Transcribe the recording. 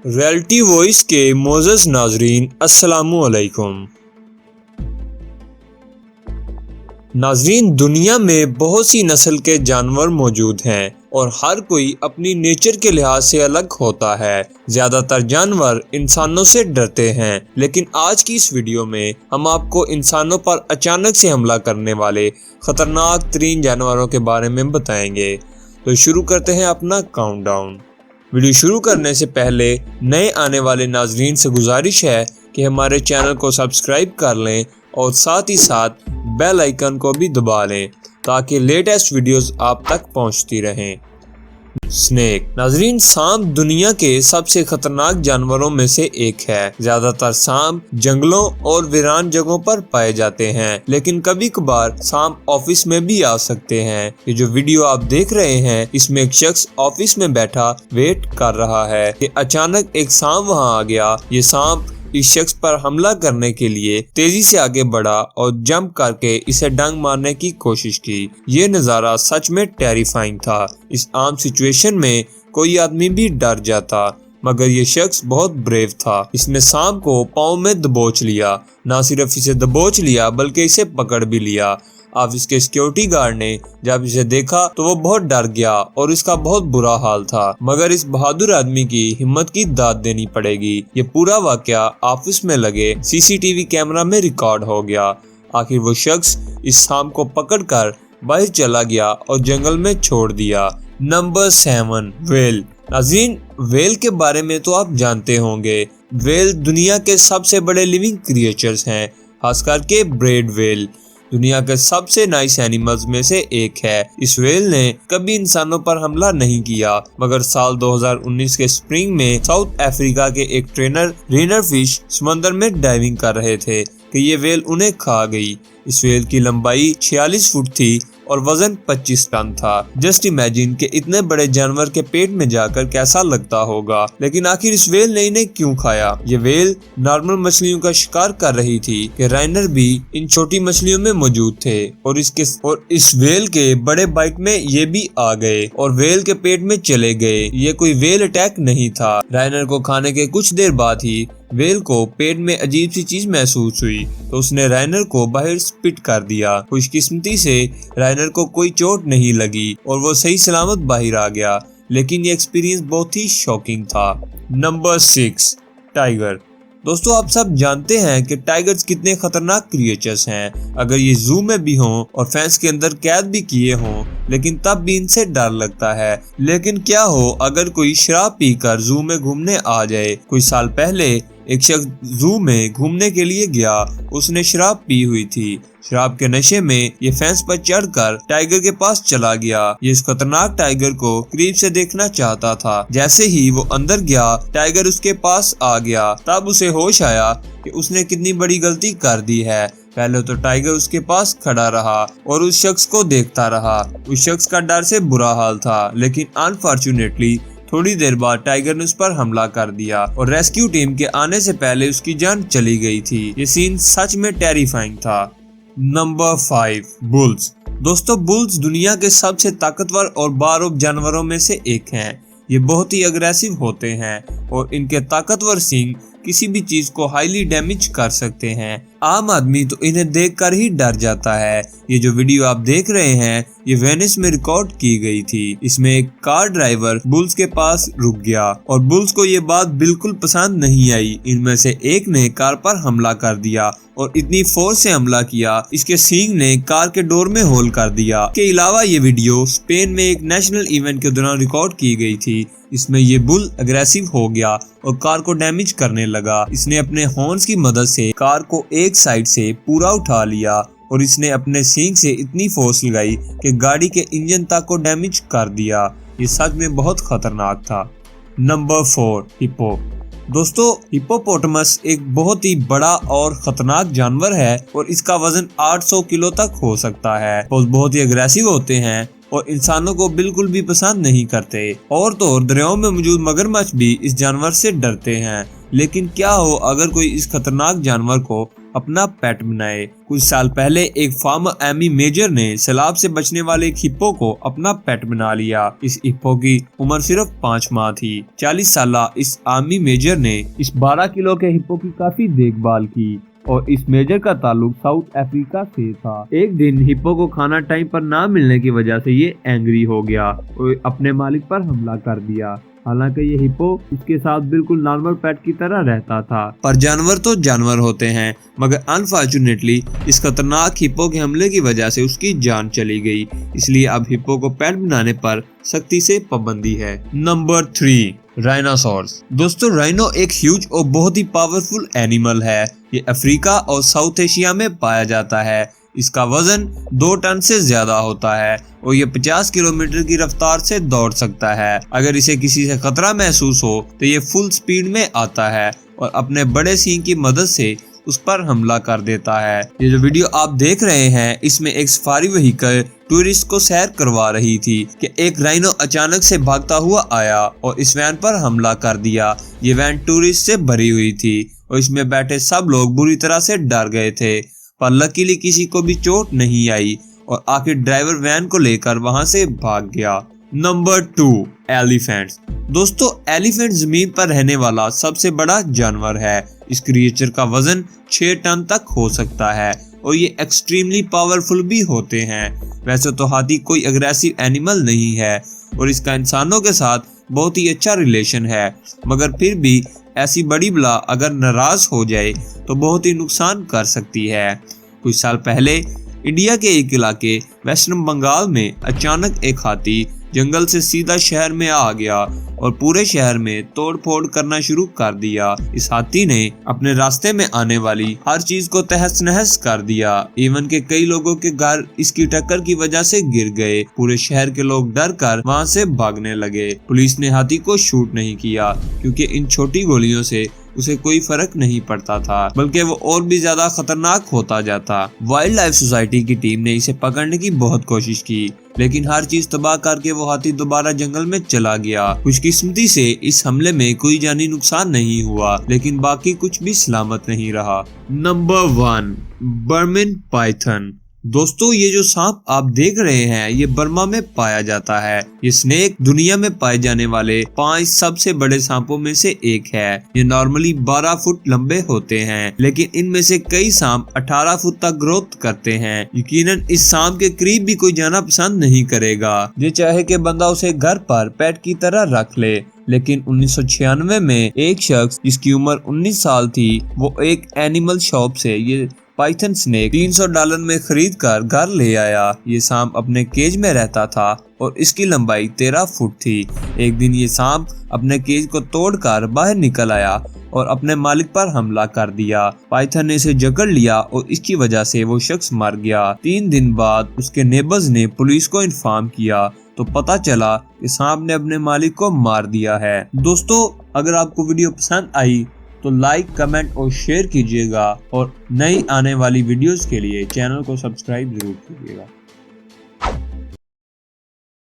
Reality voice के मोअज़्ज़ज़ नाज़रीन अस्सलामु अलैकुम। नाज़रीन, दुनिया में बहुत सी नस्ल के जानवर मौजूद हैं और हर कोई अपनी नेचर के लिहाज से अलग होता है। ज्यादातर जानवर इंसानों से डरते हैं, लेकिन आज की इस वीडियो में हम आपको इंसानों पर अचानक से हमला करने वाले खतरनाक तरीन जानवरों के बारे में बताएंगे। तो शुरू करते हैं अपना काउंटडाउन। वीडियो शुरू करने से पहले नए आने वाले नाजरीन से गुजारिश है कि हमारे चैनल को सब्सक्राइब कर लें और साथ ही साथ बेल आइकन को भी दबा लें ताकि लेटेस्ट वीडियोस आप तक पहुंचती रहें। स्नेक। नाजरीन, सांप दुनिया के सबसे खतरनाक जानवरों में से एक है। ज्यादातर सांप जंगलों और वीरान जगहों पर पाए जाते हैं, लेकिन कभी कभार सांप ऑफिस में भी आ सकते हैं। ये जो वीडियो आप देख रहे हैं, इसमें एक शख्स ऑफिस में बैठा वेट कर रहा है कि अचानक एक सांप वहां आ गया। ये सांप इस शख्स पर हमला करने के लिए तेजी से आगे बढ़ा और जंप करके इसे डंक मारने की कोशिश की। ये नज़ारा सच में टेरिफाइंग था। इस आम सिचुएशन में कोई आदमी भी डर जाता, मगर ये शख्स बहुत ब्रेव था। इसने सांप को पाँव में दबोच लिया। न सिर्फ इसे दबोच लिया बल्कि इसे पकड़ भी लिया। अब इसके सिक्योरिटी गार्ड ने जब इसे देखा तो वो बहुत डर गया और इसका बहुत बुरा हाल था, मगर इस बहादुर आदमी की हिम्मत की दाद देनी पड़ेगी। ये पूरा वाकया ऑफिस में लगे सीसीटीवी कैमरा में रिकॉर्ड हो गया। आखिर वो शख्स इस सांप को पकड़कर बाहर चला गया और जंगल में छोड़ दिया। Number 7, whale. नाज़रीन, व्हेल के बारे में तो आप जानते होंगे। व्हेल दुनिया के सबसे बड़े लिविंग क्रिएचर्स हैं, खासकर के ब्रेड व्हेल दुनिया के सबसे नाइस एनिमल्स में से एक है। इस व्हेल ने कभी इंसानों पर हमला नहीं किया, मगर साल 2019 के स्प्रिंग में साउथ अफ्रीका के एक ट्रेनर रेनर फिश समंदर में डाइविंग कर रहे थे कि ये व्हेल उन्हें खा गई। इस व्हेल की लंबाई 46 फुट थी और वजन 25 टन था। जस्ट इमेजिन कि इतने बड़े जानवर के पेट में जाकर कैसा लगता होगा। लेकिन आखिर इस व्हेल ने इन्हें क्यों खाया? ये व्हेल नॉर्मल मछलियों का शिकार कर रही थी कि राइनर भी इन छोटी मछलियों में मौजूद थे और इस व्हेल के बड़े बाइट में ये भी आ गए और व्हेल के पेट में चले गए। ये कोई व्हेल अटैक नहीं था। राइनर को खाने के कुछ देर बाद ही व्हेल को पेट में अजीब सी चीज महसूस हुई तो उसने राइनर को बाहर स्पिट कर दिया। खुशकिस्मती से राइनर को कोई चोट नहीं लगी और वो सही सलामत बाहर आ गया, लेकिन ये एक्सपीरियंस बहुत ही शॉकिंग था। Number 6, tiger. दोस्तों, आप सब जानते हैं कि टाइगर्स कितने खतरनाक क्रिएचर्स हैं। अगर ये जू में भी हों और फेंस के अंदर कैद भी किए हों, लेकिन तब भी इनसे डर लगता है। लेकिन क्या हो अगर कोई शराब पीकर जू में घूमने आ जाए? कुछ साल पहले एक शख्स जू में घूमने के लिए गया। उसने शराब पी हुई थी। शराब के नशे में ये फेंस पर चढ़कर टाइगर के पास चला गया। ये इस खतरनाक टाइगर को करीब से देखना चाहता था। जैसे ही वो अंदर गया, टाइगर उसके पास आ गया। तब उसे होश आया कि उसने कितनी बड़ी गलती कर दी है। पहले तो टाइगर उसके पास खड़ा रहा और उस शख्स को देखता रहा। उस शख्स का डर से बुरा हाल था, लेकिन अनफॉर्चुनेटली थोड़ी देर बाद टाइगर ने उस पर हमला कर दिया और रेस्क्यू टीम के आने से पहले उसकी जान चली गई थी। ये सीन सच में टेरिफाइंग था। Number 5, bulls. दोस्तों, बुल्स दुनिया के सबसे ताकतवर और बारूद जानवरों में से एक हैं। ये बहुत ही अग्रेसिव होते हैं और इनके ताकतवर सींग किसी भी चीज को हाईली डैमेज कर सकते हैं। आम आदमी तो इन्हें देखकर ही डर जाता है। ये जो वीडियो आप देख रहे हैं, ये वेनिस में रिकॉर्ड की गई थी। इसमें एक कार ड्राइवर बुल्स के पास रुक गया और बुल्स को ये बात बिल्कुल पसंद नहीं आई। इनमें से एक ने कार पर हमला कर दिया और इतनी फोर्स से हमला किया, इसके सींग ने कार के डोर में होल कर दिया। इसके अलावा ये वीडियो स्पेन में एक नेशनल इवेंट के दौरान रिकॉर्ड की गई थी। इसमें ये बुल अग्रेसिव हो गया और कार को डैमेज करने लगा। इसने अपने हॉर्न्स की मदद से कार को एक साइड से पूरा उठा लिया और इसने अपने सींग से इतनी फोर्स लगाई कि गाड़ी के इंजन तक को डैमेज कर दिया। ये सच में बहुत खतरनाक था। Number 4, hippo. दोस्तों, हिप्पोपोटामस एक बहुत ही बड़ा और खतरनाक जानवर है और इसका वजन 800 किलो तक हो सकता है। वो बहुत ही अग्रेसिव होते हैं और इंसानों को बिल्कुल भी पसंद नहीं करते। और तो और दरियाओं में मौजूद मगरमच्छ भी इस जानवर से डरते हैं। लेकिन क्या हो अगर कोई इस खतरनाक जानवर को अपना पेट बनाए। कुछ साल पहले एक फार्मर एमी मेजर ने सैलाब से बचने वाले एक हिप्पो को अपना पेट बना लिया। इस हिप्पो की उम्र सिर्फ 5 माह थी। 40 साल इस एमी मेजर ने इस 12 किलो के हिप्पो की काफी देखभाल की और इस मेजर का ताल्लुक साउथ अफ्रीका से था। एक दिन हिप्पो को खाना टाइम पर ना मिलने की वजह से ये एंग्री हो गया और अपने मालिक पर हमला कर दिया। हालांकि ये हिप्पो इसके साथ बिल्कुल नॉर्मल पेट की तरह रहता था। पर जानवर तो जानवर होते हैं, मगर अनफॉर्चुनेटली इस खतरनाक हिप्पो के हमले की वजह से उसकी जान चली गई। इसलिए अब हिप्पो को पेट बनाने पर सख्ती से पाबंदी है। Number 3, rhinoceros. दोस्तों, राइनो एक ह्यूज और बहुत ही पावरफुल एनिमल है। ये अफ्रीका और साउथ एशिया में पाया जाता है। इसका वजन 2 टन से ज्यादा होता है और ये 50 किलोमीटर की रफ्तार से दौड़ सकता है। अगर इसे किसी से खतरा महसूस हो तो ये फुल स्पीड में आता है और अपने बड़े सींग की मदद से उस पर हमला कर देता है। ये जो वीडियो आप देख रहे हैं, इसमें एक सफारी व्हीकल टूरिस्ट को सैर करवा रही थी कि एक राइनो अचानक से भागता हुआ आया और इस वैन पर हमला कर दिया। ये वैन टूरिस्ट से भरी हुई थी और इसमें बैठे सब लोग बुरी तरह से डर गए थे, पर लकीली किसी को भी चोट नहीं आई और आखिर ड्राइवर वैन को लेकर वहां से भाग गया। Number 2, elephants. दोस्तों, एलिफेंट जमीन पर रहने वाला सबसे बड़ा जानवर है। इस क्रिएचर का वजन 6 टन तक हो सकता है और ये एक्सट्रीमली पावरफुल भी होते हैं। वैसे तो हाथी कोई अग्रेसिव एनिमल नहीं है और इसका इंसानों के साथ बहुत ही अच्छा रिलेशन है, मगर फिर भी ऐसी बड़ी बला अगर नाराज हो जाए तो बहुत ही नुकसान कर सकती है। कुछ साल पहले इंडिया के एक इलाके वेस्टर्न बंगाल में अचानक एक हाथी जंगल से सीधा शहर में आ गया और पूरे शहर में तोड़ फोड़ करना शुरू कर दिया। इस हाथी ने अपने रास्ते में आने वाली हर चीज को तहस नहस कर दिया। इवन के कई लोगों के घर इसकी टक्कर की वजह से गिर गए। पूरे शहर के लोग डर कर वहाँ से भागने लगे। पुलिस ने हाथी को शूट नहीं किया क्योंकि इन छोटी गोलियों से उसे कोई फर्क नहीं पड़ता था, बल्कि वो और भी ज्यादा खतरनाक होता जाता। वाइल्ड लाइफ सोसाइटी की टीम ने इसे पकड़ने की बहुत कोशिश की, लेकिन हर चीज तबाह करके वो हाथी दोबारा जंगल में चला गया। खुशकिस्मती से इस हमले में कोई जानी नुकसान नहीं हुआ, लेकिन बाकी कुछ भी सलामत नहीं रहा। Number 1, Burmese python. दोस्तों, ये जो सांप आप देख रहे हैं, ये बर्मा में पाया जाता है। ये स्नेक दुनिया में पाए जाने वाले 5 सबसे बड़े सांपों में से एक है। ये नॉर्मली 12 फुट लंबे होते हैं, लेकिन इनमें से कई सांप 18 फुट तक ग्रोथ करते हैं। यकीनन इस सांप के करीब भी कोई जाना पसंद नहीं करेगा, ये चाहे कि बंदा उसे घर पर पेट की तरह रख ले। लेकिन 1996 में एक शख्स जिसकी उम्र 19 साल थी, वो एक एनिमल शॉप से ये पाइथन स्नेक $300 में खरीद कर घर ले आया। ये सांप अपने केज में रहता था और इसकी लंबाई 13 फुट थी। एक दिन ये सांप अपने केज को तोड़कर बाहर निकल आया और अपने मालिक पर हमला कर दिया। पाइथन ने इसे जकड़ लिया और इसकी वजह से वो शख्स मर गया। 3 दिन बाद उसके नेबर्स ने पुलिस को इन्फॉर्म किया तो पता चला कि सांप ने अपने मालिक को मार दिया है। दोस्तों, अगर आपको वीडियो पसंद आई तो लाइक, कमेंट और शेयर कीजिएगा और नई आने वाली वीडियोस के लिए चैनल को सब्सक्राइब जरूर कीजिएगा।